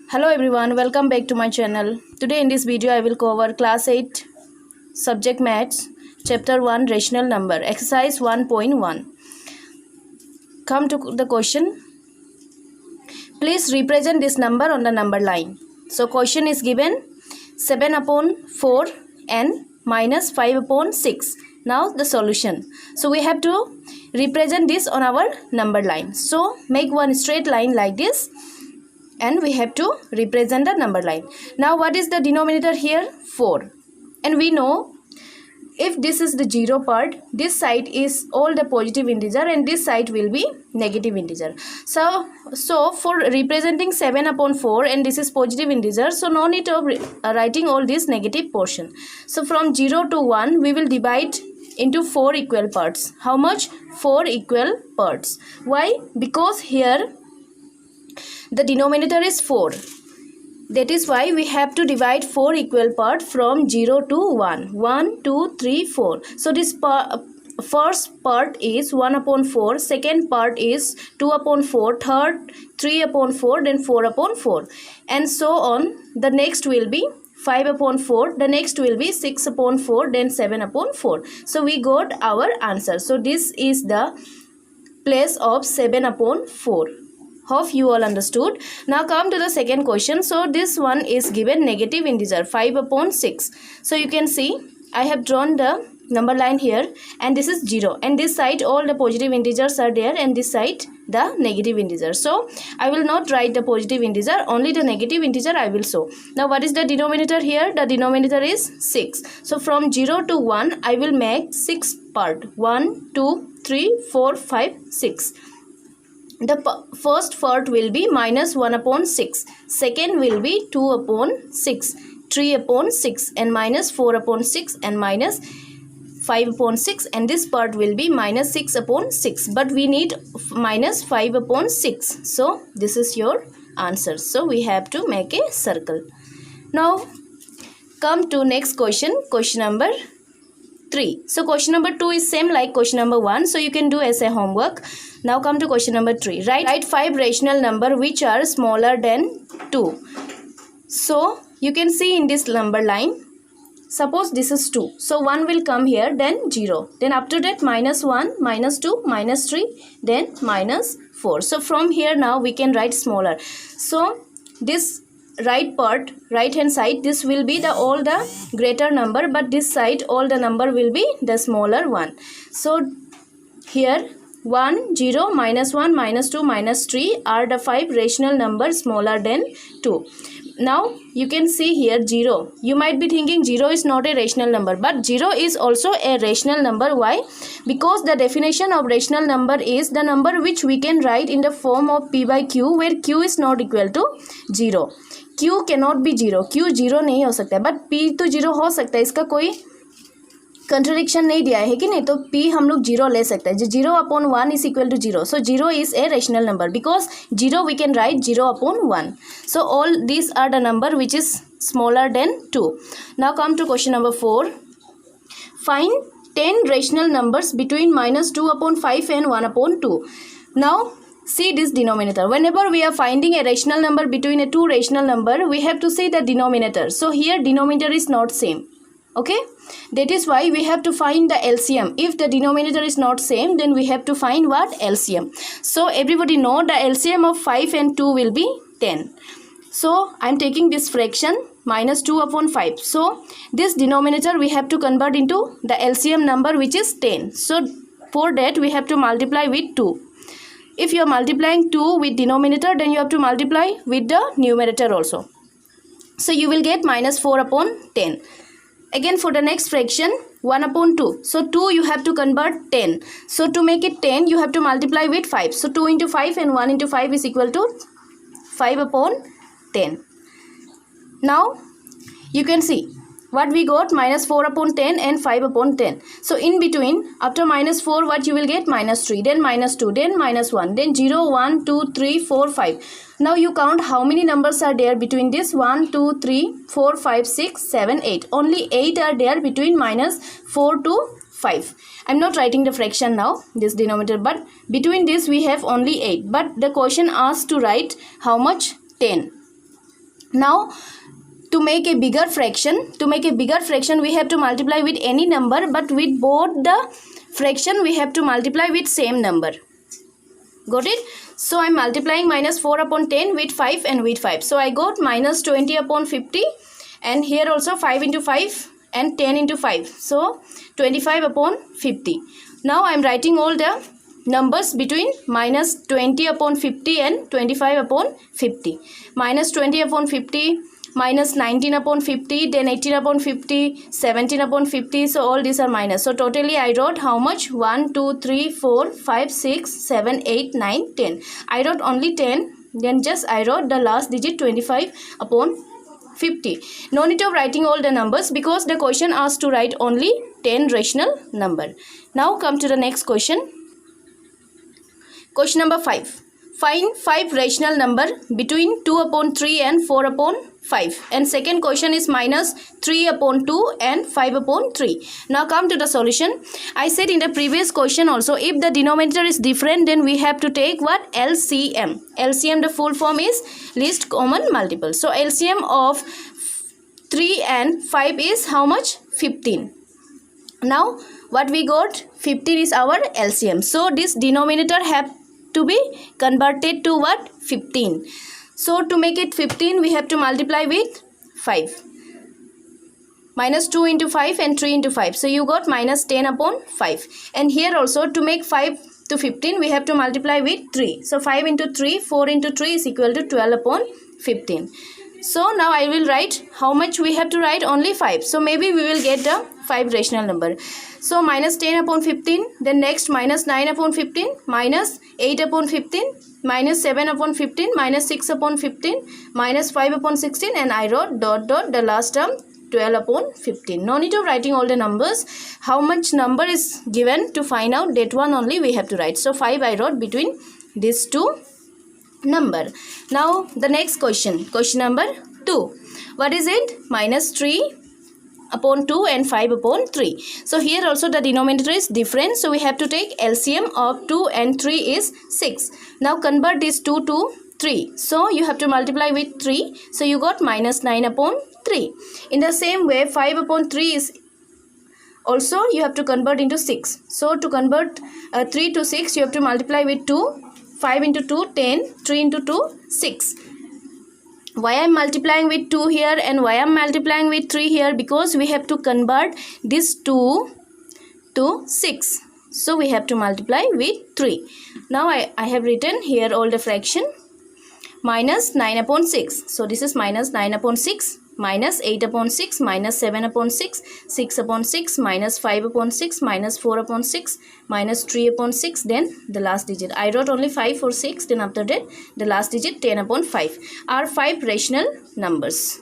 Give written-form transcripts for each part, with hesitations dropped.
Hello everyone, welcome back to my channel. Today in this video I will cover class 8 subject maths chapter 1 rational number exercise 1.1. Come to the question. Please represent this number on the number line. So question is given 7 upon 4 and minus 5 upon 6. Now the solution. So we have to represent this on our number line. So make one straight line like this. And we have to represent the number line. Now what is the denominator here? 4. And we know if this is the 0 part, this side is all the positive integer and this side will be negative integer. So for representing 7 upon 4 and this is positive integer, so no need of writing all this negative portion. So from 0 to 1 we will divide into 4 equal parts. How much? 4 equal parts. Why? Because here the denominator is 4. That is why we have to divide 4 equal parts from 0 to 1. 1, 2, 3, 4. So this first part is 1 upon 4. Second part is 2 upon 4. Third 3 upon 4. Then 4 upon 4. And so on. The next will be 5 upon 4. The next will be 6 upon 4. Then 7 upon 4. So we got our answer. So this is the place of 7 upon 4. Hope you all understood. Now come to the second question. So this one is given negative integer 5 upon 6. So you can see I have drawn the number line here and this is 0 and this side all the positive integers are there and this side the negative integer. So I will not write the positive integer, only the negative integer I will show. Now what is the denominator here? The denominator is 6. So from 0 to 1 I will make 6 part. 1, 2, 3, 4, 5, 6. The first part will be minus 1 upon 6. Second will be 2 upon 6. 3 upon 6 and minus 4 upon 6 and minus 5 upon 6 and this part will be minus 6 upon 6. But we need minus 5 upon 6. So this is your answer. So we have to make a circle. Now come to next question. Question number 3. So question number 2 is same like question number 1. So you can do as a homework. Now come to question number 3. Write 5 rational number which are smaller than 2. So you can see in this number line. Suppose this is 2. So 1 will come here, then 0. Then after that minus 1, minus 2, minus 3, then minus 4. So from here now we can write smaller. So this right part, right hand side, this will be the all the greater number, but this side all the number will be the smaller one. So here 1, 0, minus 1, minus 2, minus 3 are the 5 rational numbers smaller than 2. Now you can see here 0. You might be thinking 0 is not a rational number, but 0 is also a rational number. Why? Because the definition of rational number is the number which we can write in the form of p by q, where q is not equal to 0. q cannot be 0. q 0 नहीं हो सकता है, but p तो 0 हो सकता है. इसका कोई कंट्रडिक्शन नहीं दिया है कि नहीं, तो p हम लोग 0 ले सकते हैं. 0 upon 1 is equal to 0. So 0 is a rational number because 0 we can write 0 upon 1. So all these are the number which is smaller than 2. Now come to question number 4. Find 10 rational numbers between minus 2 upon 5 and 1 upon 2. Now see this denominator. Whenever we are finding a rational number between a two rational number, we have to see the denominator. So here denominator is not same. Okay, that is why we have to find the LCM. If the denominator is not same, then we have to find what? LCM. So everybody know the LCM of 5 and 2 will be 10. So I am taking this fraction minus 2 upon 5. So this denominator we have to convert into the LCM number which is 10. So for that we have to multiply with 2. If you are multiplying 2 with denominator, then you have to multiply with the numerator also. So you will get minus 4 upon 10. Again for the next fraction 1 upon 2. So 2 you have to convert 10. So to make it 10 you have to multiply with 5. So 2 into 5 and 1 into 5 is equal to 5 upon 10. Now you can see what we got, minus 4 upon 10 and 5 upon 10. So in between after minus 4 what you will get? Minus 3, then minus 2, then minus 1, then 0, 1, 2, 3, 4, 5. Now you count how many numbers are there between this 1, 2, 3, 4, 5, 6, 7, 8. Only 8 are there between minus 4 to 5. I am not writing the fraction now, this denominator, but between this we have only 8. But the question asks to write how much? 10. Now to make a bigger fraction, we have to multiply with any number, but with both the fraction we have to multiply with same number. Got it? So I am multiplying minus 4 upon 10 with 5 and with 5. So I got minus 20 upon 50, and here also 5 into 5 and 10 into 5. So 25 upon 50. Now I am writing all the numbers between minus 20 upon 50 and 25 upon 50. Minus 20 upon 50, minus 19 upon 50, then 18 upon 50, 17 upon 50. So all these are minus. So totally I wrote how much? 1, 2, 3, 4, 5, 6, 7, 8, 9, 10. I wrote only 10. Then just I wrote the last digit 25 upon 50. No need of writing all the numbers because the question asked to write only 10 rational number. Now come to the next question. Question number 5. Find 5 rational number between 2 upon 3 and 4 upon 5. And second question is minus 3 upon 2 and 5 upon 3. Now come to the solution. I said in the previous question also, if the denominator is different, then we have to take what? LCM. LCM, the full form is least common multiple. So LCM of 3 and 5 is how much? 15. Now what we got? 15 is our LCM. So this denominator have to be converted to what? 15. So to make it 15, we have to multiply with 5. Minus 2 into 5 and 3 into 5. So you got minus 10 upon 5. And here also to make 5 to 15, we have to multiply with 3. So 5 into 3, 4 into 3 is equal to 12 upon 15. So now I will write how much we have to write? Only 5. So maybe we will get the 5 rational number. So minus 10 upon 15, then next minus 9 upon 15, minus 8 upon 15, minus 7 upon 15, minus 6 upon 15, minus 5 upon 16, and I wrote dot dot the last term 12 upon 15. No need of writing all the numbers. How much number is given to find out, that one only we have to write. So 5 I wrote between these two number. Now the next question, question number 2. What is it? Minus 3 upon 2 and 5 upon 3. So here also the denominator is different. So we have to take LCM of 2 and 3 is 6. Now convert this 2 to 3. So you have to multiply with 3. So you got minus 9 upon 3. In the same way 5 upon 3 is also you have to convert into 6. So to convert 3 to 6 you have to multiply with 2. 5 into 2, 10, 3 into 2, 6. Why I am multiplying with 2 here and why I am multiplying with 3 here? Because we have to convert this 2 to 6. So we have to multiply with 3. Now I have written here all the fraction. Minus 9 upon 6. So this is minus 9 upon 6. Minus 8 upon 6, minus 7 upon 6, 6 upon 6, minus 5 upon 6, minus 4 upon 6, minus 3 upon 6, then the last digit. I wrote only 5 for 6, then after that the last digit 10 upon 5 are 5 rational numbers.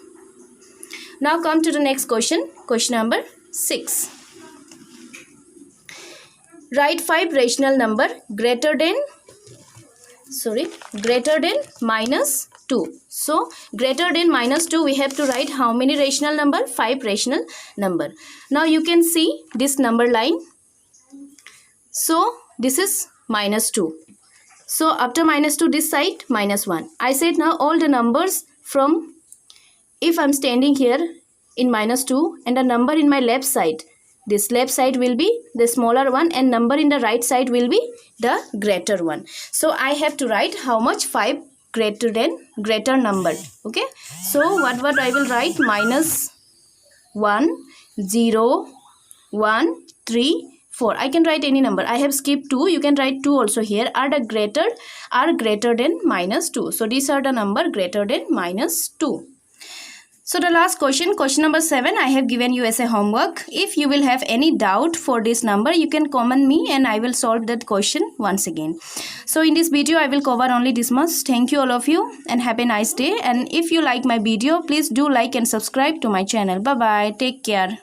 Now come to the next question, question number 6. Write 5 rational number greater than minus 2. So greater than minus 2 we have to write how many rational number? 5 rational number. Now you can see this number line. So this is minus 2. So after minus 2 this side minus 1. I said now all the numbers from, if I am standing here in minus 2 and the number in my left side, this left side will be the smaller one and number in the right side will be the greater one. So I have to write how much? 5 greater number. Okay. So what I will write? Minus 1, 0, 1, 3, 4. I can write any number. I have skipped 2. You can write 2 also here. Are greater than minus 2. So these are the number greater than minus 2. So the last question, question number 7, I have given you as a homework. If you will have any doubt for this number, you can comment me and I will solve that question once again. So in this video, I will cover only this much. Thank you all of you and have a nice day. And if you like my video, please do like and subscribe to my channel. Bye-bye. Take care.